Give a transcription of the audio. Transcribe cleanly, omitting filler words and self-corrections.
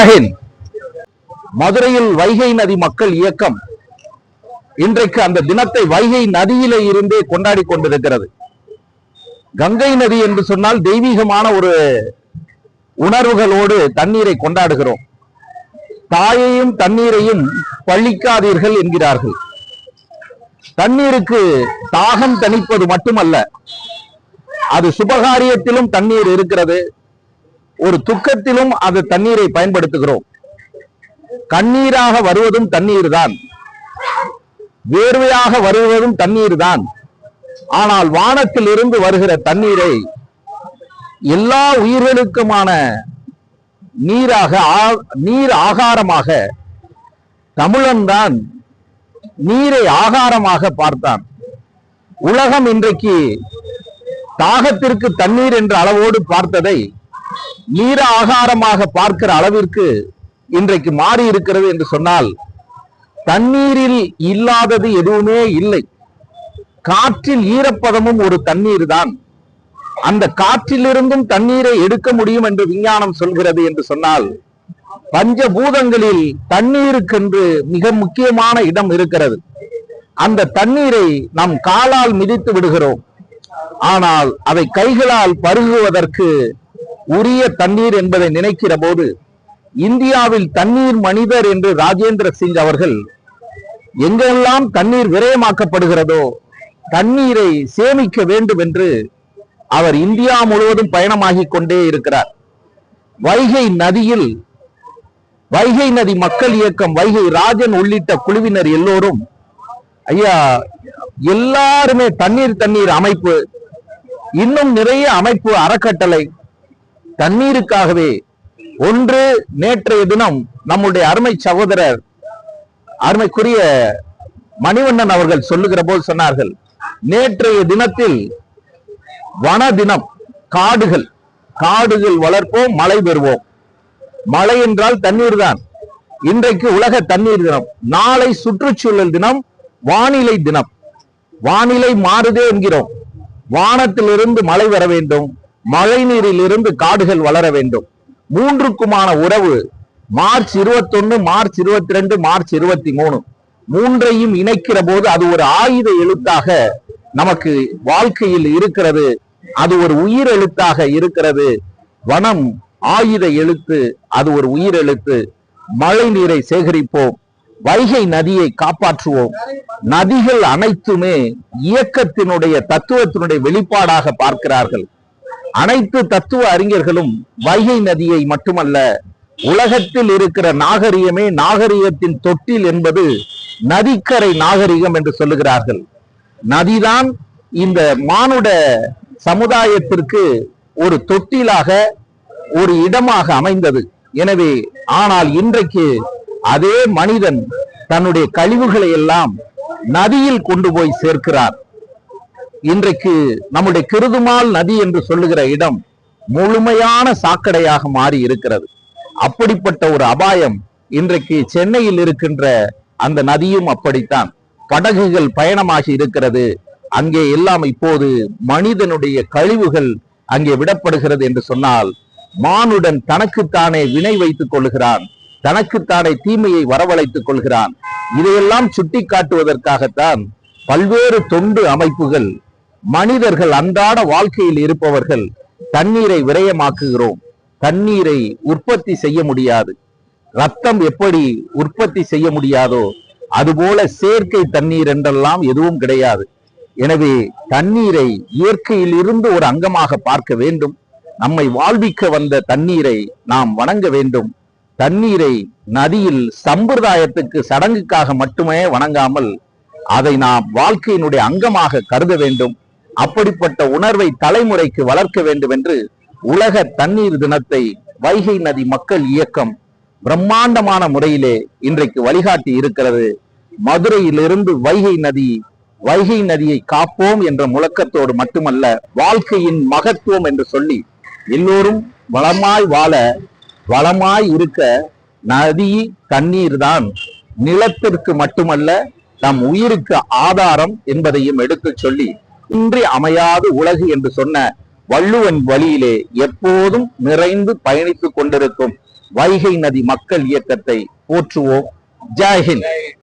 ஜெயஹிந்த். மதுரையில் வைகை நதி மக்கள் இயக்கம் இன்றைக்கு அந்த தினத்தை வைகை நதியிலே இருந்தே கொண்டாடி கொண்டிருக்கிறது. கங்கை நதி என்று சொன்னால் தெய்வீகமான ஒரு உணர்வுகளோடு தண்ணீரை கொண்டாடுகிறோம். தாயையும் தண்ணீரையும் பழிக்காதீர்கள் என்கிறார்கள். தண்ணீருக்கு தாகம் தணிப்பது மட்டுமல்ல, அது சுபகாரியத்திலும் தண்ணீர் இருக்கிறது, ஒரு துக்கத்திலும் அது தண்ணீரை பயன்படுத்துகிறோம். கண்ணீராக வருவதும் தண்ணீர் தான், வேர்வையாக வருவதும் தண்ணீர் தான். ஆனால் வானத்தில் இருந்து வருகிற தண்ணீரை எல்லா உயிர்களுக்குமான நீராக, நீர் ஆகாரமாக தமிழன் தான் நீரை ஆகாரமாக பார்த்தான். உலகம் இன்றைக்கு தாகத்திற்கு தண்ணீர் என்ற அளவோடு பார்த்ததை நீர ஆகாரமாக பார்க்கிற அளவிற்கு இன்றைக்கு மாறி இருக்கிறது என்று சொன்னால், தண்ணீரில் இல்லாதது எதுவுமே இல்லை. காற்றில் ஈரப்பதமும் ஒரு தண்ணீர் தான். அந்த காற்றிலிருந்தும் தண்ணீரை எடுக்க முடியும் என்று விஞ்ஞானம் சொல்கிறது என்று சொன்னால், பஞ்சபூதங்களில் தண்ணீருக்கென்று மிக முக்கியமான இடம் இருக்கிறது. அந்த தண்ணீரை நம் காலால் மிதித்து விடுகிறோம். ஆனால் அதை கைகளால் பருகுவதற்கு உரிய தண்ணீர் என்பதை நினைக்கிற போது, இந்தியாவில் தண்ணீர் மனிதர் என்று ராஜேந்திர சிங் அவர்கள் எங்கெல்லாம் தண்ணீர் விரயமாக்கப்படுகிறதோ தண்ணீரை சேமிக்க வேண்டும் என்று அவர் இந்தியா முழுவதும் பயணமாகிக் கொண்டே இருக்கிறார். வைகை நதியில் வைகை நதி மக்கள் இயக்கம், வைகை ராஜன் உள்ளிட்ட குழுவினர் எல்லோரும், ஐயா எல்லாருமே தண்ணீர் அமைப்பு, இன்னும் நிறைய அமைப்பு அறக்கட்டளை தண்ணீருக்காகவே. ஒன்று, நேற்றைய தினம் நம்முடைய அருமை சகோதரர் அருமைக்குரிய மணிவண்ணன் அவர்கள் சொல்லுகிற போது சொன்னார்கள், நேற்றைய தினத்தில் வன தினம், காடுகள் வளர்ப்போம், மழை பெறுவோம். மழை என்றால் தண்ணீர் தான். இன்றைக்கு உலக தண்ணீர் தினம், நாளை சுற்றுச்சூழல் தினம், வானிலை தினம். வானிலை மாறுதே என்கிறோம். வானத்திலிருந்து மழை வர வேண்டும், மழை நீரில் இருந்து காடுகள் வளர வேண்டும். மூன்றுக்குமான உறவு மார்ச் 21, மார்ச் 22, மார்ச் 23 மூன்றையும் இணைக்கிற போது அது ஒரு ஆயுத எழுத்தாக நமக்கு வாழ்க்கையில் இருக்கிறது. அது ஒரு உயிர் எழுத்தாக இருக்கிறது. வனம் ஆயுத எழுத்து, அது ஒரு உயிர் எழுத்து. மழை நீரை சேகரிப்போம், வைகை நதியை காப்பாற்றுவோம். நதிகள் அனைத்துமே இயக்கத்தினுடைய தத்துவத்தினுடைய வெளிப்பாடாக பார்க்கிறார்கள். அனைத்து தத்துவ அறிஞர்களும் வைகை நதியை மட்டுமல்ல, உலகத்தில் இருக்கிற நாகரிகமே நாகரிகத்தின் தொட்டில் என்பது நதிக்கரை நாகரிகம் என்று சொல்லுகிறார்கள். நதிதான் இந்த மானுட சமுதாயத்திற்கு ஒரு தொட்டிலாக, ஒரு இடமாக அமைந்தது. எனவே ஆனால் இன்றைக்கு அதே மனிதன் தன்னுடைய கழிவுகளை எல்லாம் நதியில் கொண்டு போய் சேர்க்கிறார். இன்றைக்கு நம்முடைய கிருதுமால் நதி என்று சொல்லுகிற இடம் முழுமையான சாக்கடையாக மாறி இருக்கிறது. அப்படிப்பட்ட ஒரு அபாயம் இன்றைக்கு சென்னையில் இருக்கின்ற அந்த நதியும் அப்படித்தான். படகுகள் பயணமாகி இருக்கிறது. அங்கே எல்லாம் இப்போது மனிதனுடைய கழிவுகள் அங்கே விடப்படுகிறது என்று சொன்னால், மானுடன் தனக்குத்தானே வினை வைத்துக் கொள்கிறான், தனக்குத்தானே தீமையை வரவழைத்துக் கொள்கிறான். இதையெல்லாம் சுட்டி காட்டுவதற்காகத்தான் பல்வேறு தொண்டு அமைப்புகள், மனிதர்கள், அன்றாட வாழ்க்கையில் இருப்பவர்கள் தண்ணீரை விரயமாக்குகிறோம். தண்ணீரை உற்பத்தி செய்ய முடியாது. ரத்தம் எப்படி உற்பத்தி செய்ய முடியாதோ அதுபோல செயற்கை தண்ணீர் என்றெல்லாம் எதுவும் கிடையாது. எனவே தண்ணீரை இயற்கையில் இருந்து ஒரு அங்கமாக பார்க்க வேண்டும். நம்மை வாழ்விக்க வந்த தண்ணீரை நாம் வணங்க வேண்டும். தண்ணீரை நதியில் சம்பிரதாயத்துக்கு, சடங்குக்காக மட்டுமே வணங்காமல் அதை நாம் வாழ்க்கையினுடைய அங்கமாக கருத வேண்டும். அப்படிப்பட்ட உணர்வை தலைமுறைக்கு வளர்க்க வேண்டும் என்று உலக தண்ணீர் தினத்தை வைகை நதி மக்கள் இயக்கம் பிரம்மாண்டமான முறையிலே இன்றைக்கு வழிகாட்டி இருக்கிறது. மதுரையிலிருந்து வைகை நதியை காப்போம் என்ற முழக்கத்தோடு மட்டுமல்ல, வாழ்க்கையின் மகத்துவம் என்று சொல்லி எல்லோரும் வளமாய் வாழ, வளமாய் இருக்க நதி தண்ணீர் தான் நிலத்திற்கு மட்டுமல்ல நம் உயிருக்கு ஆதாரம் என்பதையும் எடுத்து சொல்லி, இன்றி அமையாது உலகு என்று சொன்ன வள்ளுவன் வழியிலே எப்போதும் நிறைந்து பயணித்துக் கொண்டிருக்கும் வைகை நதி மக்கள் இயக்கத்தை போற்றுவோம். ஜெய் ஹிந்த்.